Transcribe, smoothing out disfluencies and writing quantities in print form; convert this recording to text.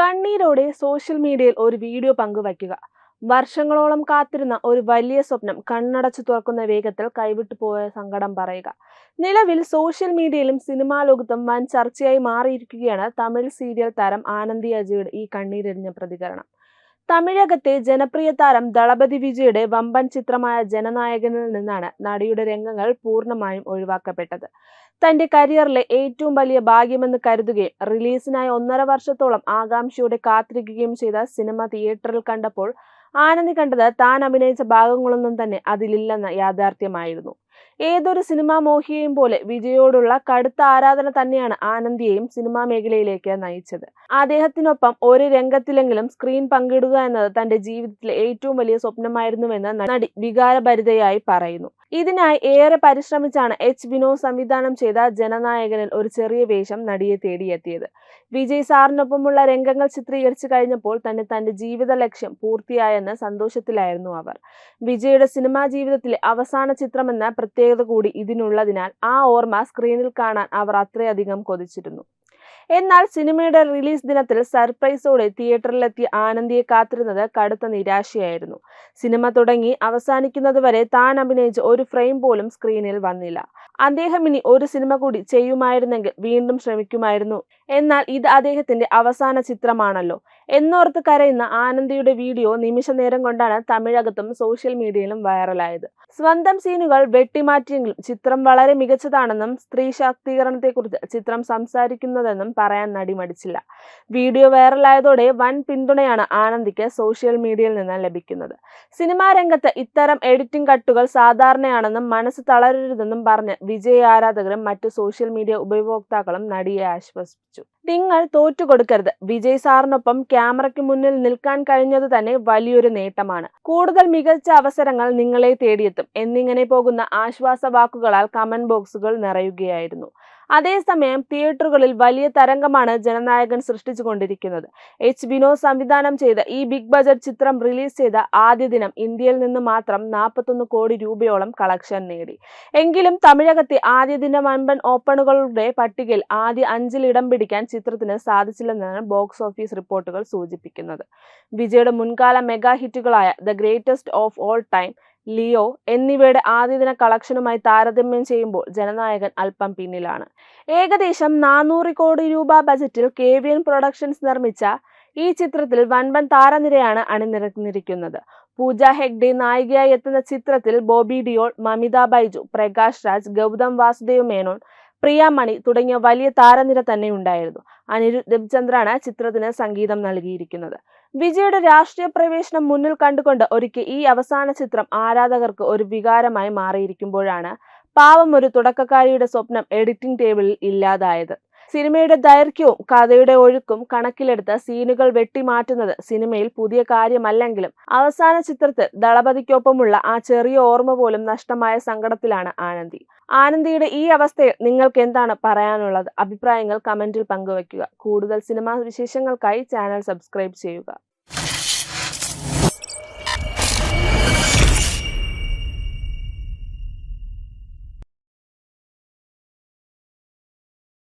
കണ്ണീരോടെ സോഷ്യൽ മീഡിയയിൽ ഒരു വീഡിയോ പങ്കുവയ്ക്കുക. വർഷങ്ങളോളം കാത്തിരുന്ന ഒരു വലിയ സ്വപ്നം കണ്ണടച്ചു തുറക്കുന്ന വേഗത്തിൽ കൈവിട്ടു പോയ സങ്കടം പറയുക. നിലവിൽ സോഷ്യൽ മീഡിയയിലും സിനിമാ ലോകത്തും വൻ ചർച്ചയായി മാറിയിരിക്കുകയാണ് തമിഴ് സീരിയൽ താരം ആനന്ദി അജയുടെ ഈ കണ്ണീരെറിഞ്ഞ പ്രതികരണം. തമിഴകത്തെ ജനപ്രിയ താരം ദളപതി വിജയുടെ വമ്പൻ ചിത്രമായ ജനനായകനിൽ നിന്നാണ് നടിയുടെ രംഗങ്ങൾ പൂർണ്ണമായും ഒഴിവാക്കപ്പെട്ടത്. തന്റെ കരിയറിലെ ഏറ്റവും വലിയ ഭാഗ്യമെന്ന് കരുതുകയും റിലീസിനായി 1.5 വർഷത്തോളം ആകാംക്ഷയോടെ കാത്തിരിക്കുകയും ചെയ്ത സിനിമ തിയേറ്ററിൽ കണ്ടപ്പോൾ ആനന്ദി കണ്ടത് താൻ അഭിനയിച്ച ഭാഗങ്ങളൊന്നും തന്നെ അതിലില്ലെന്ന യാഥാർത്ഥ്യമായിരുന്നു. ഏതൊരു സിനിമാ മോഹിയെയും പോലെ വിജയോടുള്ള കടുത്ത ആരാധന തന്നെയാണ് ആനന്ദിയെയും സിനിമാ മേഖലയിലേക്ക് നയിച്ചത്. അദ്ദേഹത്തിനൊപ്പം ഒരു രംഗത്തിലെങ്കിലും സ്ക്രീൻ പങ്കിടുക എന്നത് തന്റെ ജീവിതത്തിലെ ഏറ്റവും വലിയ സ്വപ്നമായിരുന്നുവെന്ന് നടി വികാരഭരിതയായി പറയുന്നു. ഇതിനായി ഏറെ പരിശ്രമിച്ചാണ് വിനോദ് സംവിധാനം ചെയ്ത ജനനായകനിൽ ഒരു ചെറിയ വേഷം നടിയെ തേടിയെത്തിയത്. വിജയ് സാറിനൊപ്പമുള്ള രംഗങ്ങൾ ചിത്രീകരിച്ചു കഴിഞ്ഞപ്പോൾ തന്നെ തന്റെ ജീവിത ലക്ഷ്യം പൂർത്തിയായെന്ന സന്തോഷത്തിലായിരുന്നു അവർ. വിജയുടെ സിനിമാ ജീവിതത്തിലെ അവസാന ചിത്രമെന്ന പ്രത്യേകത കൂടി ഇതിനുള്ളതിനാൽ ആ ഓർമ്മ സ്ക്രീനിൽ കാണാൻ അവർ അത്രയധികം കൊതിച്ചിരുന്നു. എന്നാൽ സിനിമയുടെ റിലീസ് ദിനത്തിൽ സർപ്രൈസോടെ തിയേറ്ററിലെത്തിയ ആനന്ദിയെ കാത്തിരുന്നത് കടുത്ത നിരാശയായിരുന്നു. സിനിമ തുടങ്ങി അവസാനിക്കുന്നതുവരെ താൻ അഭിനയിച്ച ഒരു ഫ്രെയിം പോലും സ്ക്രീനിൽ വന്നില്ല. അദ്ദേഹം ഇനി ഒരു സിനിമ കൂടി ചെയ്യുമായിരുന്നെങ്കിൽ വീണ്ടും ശ്രമിക്കുമായിരുന്നു. എന്നാൽ ഇത് അദ്ദേഹത്തിന്റെ അവസാന ചിത്രമാണല്ലോ എന്നോർത്ത് കരയുന്ന ആനന്ദിയുടെ വീഡിയോ നിമിഷ നേരം കൊണ്ടാണ് തമിഴകത്തും സോഷ്യൽ മീഡിയയിലും വൈറലായത്. സ്വന്തം സീനുകൾ വെട്ടിമാറ്റിയെങ്കിലും ചിത്രം വളരെ മികച്ചതാണെന്നും സ്ത്രീ ശാക്തീകരണത്തെക്കുറിച്ച് ചിത്രം സംസാരിക്കുന്നതെന്നും പറയാൻ നടി മടിച്ചില്ല. വീഡിയോ വൈറലായതോടെ വൻ പിന്തുണയാണ് ആനന്ദിക്ക് സോഷ്യൽ മീഡിയയിൽ നിന്ന് ലഭിക്കുന്നത്. സിനിമാ രംഗത്ത് ഇത്തരം എഡിറ്റിംഗ് കട്ടുകൾ സാധാരണയാണെന്നും മനസ്സ് തളരരുതെന്നും പറഞ്ഞ് വിജയ് ആരാധകരും മറ്റു സോഷ്യൽ മീഡിയ ഉപഭോക്താക്കളും നടിയെ ആശ്വസിപ്പിച്ചു. നിങ്ങൾ തോറ്റുകൊടുക്കരുത്. വിജയ് സാറിനൊപ്പം ക്യാമറയ്ക്ക് മുന്നിൽ നിൽക്കാൻ കഴിഞ്ഞത് തന്നെ വലിയൊരു നേട്ടമാണ്. കൂടുതൽ മികച്ച അവസരങ്ങൾ നിങ്ങളെ തേടിയെത്തും എന്നിങ്ങനെ പോകുന്ന ആശ്വാസ വാക്കുകളാൽ കമന്റ് ബോക്സുകൾ നിറയുകയായിരുന്നു. അതേസമയം തിയേറ്ററുകളിൽ വലിയ തരംഗമാണ് ജനനായകൻ സൃഷ്ടിച്ചുകൊണ്ടിരിക്കുന്നത്. വിനോദ് സംവിധാനം ചെയ്ത ഈ ബിഗ് ബജറ്റ് ചിത്രം റിലീസ് ചെയ്ത ആദ്യ ദിനം ഇന്ത്യയിൽ നിന്ന് മാത്രം 41 കോടി രൂപയോളം കളക്ഷൻ നേടി. എങ്കിലും തമിഴകത്തെ ആദ്യ ദിന വമ്പൻ ഓപ്പണുകളുടെ പട്ടികയിൽ ആദ്യ 5-ൽ ഇടം പിടിക്കാൻ ചിത്രത്തിന് സാധിച്ചില്ലെന്നാണ് ബോക്സ് ഓഫീസ് റിപ്പോർട്ടുകൾ സൂചിപ്പിക്കുന്നത്. വിജയുടെ മുൻകാല മെഗാ ഹിറ്റുകളായ the greatest of all time, Leo എന്നിവയുടെ ആദ്യദിന കളക്ഷനുമായി താരതമ്യം ചെയ്യുമ്പോൾ ജനനായകൻ അല്പം പിന്നിലാണ്. ഏകദേശം 400 കോടി രൂപ ബജറ്റിൽ KVN പ്രൊഡക്ഷൻസ് നിർമ്മിച്ച ഈ ചിത്രത്തിൽ വൻപൻ താരനിരയാണ് അണിനിരന്നിരിക്കുന്നത്. പൂജ ഹെഗ്ഡെ നായികയായി എത്തുന്ന ചിത്രത്തിൽ ബോബി ഡിയോൾ, മമിത ബൈജു, പ്രകാശ് രാജ്, ഗൗതം വാസുദേവ് മേനോൻ, പ്രിയ മണി തുടങ്ങിയ വലിയ താരനിര തന്നെ ഉണ്ടായിരുന്നു. അനിരുദ്ധ് രവിചന്ദ്രാണ് ചിത്രത്തിന് സംഗീതം നൽകിയിരിക്കുന്നത്. വിജയുടെ രാഷ്ട്രീയ പ്രവേശനം മുന്നിൽ കണ്ടുകൊണ്ട് ഒരുക്കിയ ഈ അവസാന ചിത്രം ആരാധകർക്ക് ഒരു വികാരമായി മാറിയിരിക്കുമ്പോഴാണ് പാവം ഒരു തുടക്കക്കാരിയുടെ സ്വപ്നം എഡിറ്റിംഗ് ടേബിളിൽ ഇല്ലാതായത്. സിനിമയുടെ ദൈർഘ്യവും കഥയുടെ ഒഴുക്കും കണക്കിലെടുത്ത് സീനുകൾ വെട്ടിമാറ്റുന്നത് സിനിമയിൽ പുതിയ കാര്യമല്ലെങ്കിലും അവസാന ചിത്രത്തിൽ ദളപതിക്കൊപ്പമുള്ള ആ ചെറിയ ഓർമ്മ പോലും നഷ്ടമായ സങ്കടത്തിലാണ് ആനന്ദി. ആനന്ദിയുടെ ഈ അവസ്ഥയിൽ നിങ്ങൾക്ക് എന്താണ് പറയാനുള്ളത്? അഭിപ്രായങ്ങൾ കമന്റിൽ പങ്കുവയ്ക്കുക. കൂടുതൽ സിനിമാ വിശേഷങ്ങൾക്കായി ചാനൽ സബ്സ്ക്രൈബ് ചെയ്യുക.